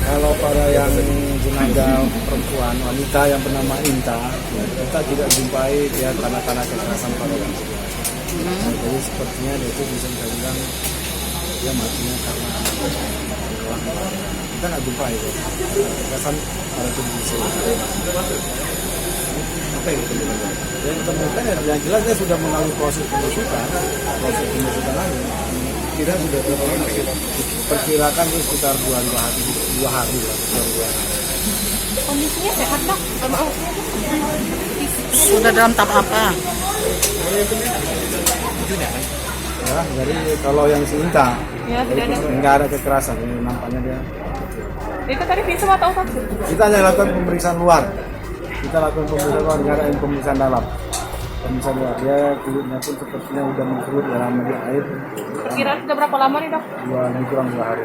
Kalau para yang jenazah perempuan wanita yang bernama Inta, kita tidak jumpai dia karena kekerasan pada orang tua. Jadi sepertinya dia itu bisa kita bilang dia matinya karena kita nggak jumpai itu kekerasan pada tubuh sendiri. Apa yang kita bilang? Yang ditemukan yang jelas dia sudah melalui proses pembusukan lalu. Kita sudah perkirakan itu sekitar 2 hari lah. Kondisinya sehat dok? Sudah dalam tahap apa? Ya, jadi kalau yang si Inta, Ya, tidak ada. nggak ada kekerasan, ini nampaknya dia. Itu tadi visum atau otopsi? Kita hanya lakukan pemeriksaan luar, nggak ada yang pemeriksaan dalam. Pemeriksaan luar, dia kulitnya pun sepertinya udah mengkerut dalam air. Perkiraan sudah berapa lama nih dok? Kurang 2 hari.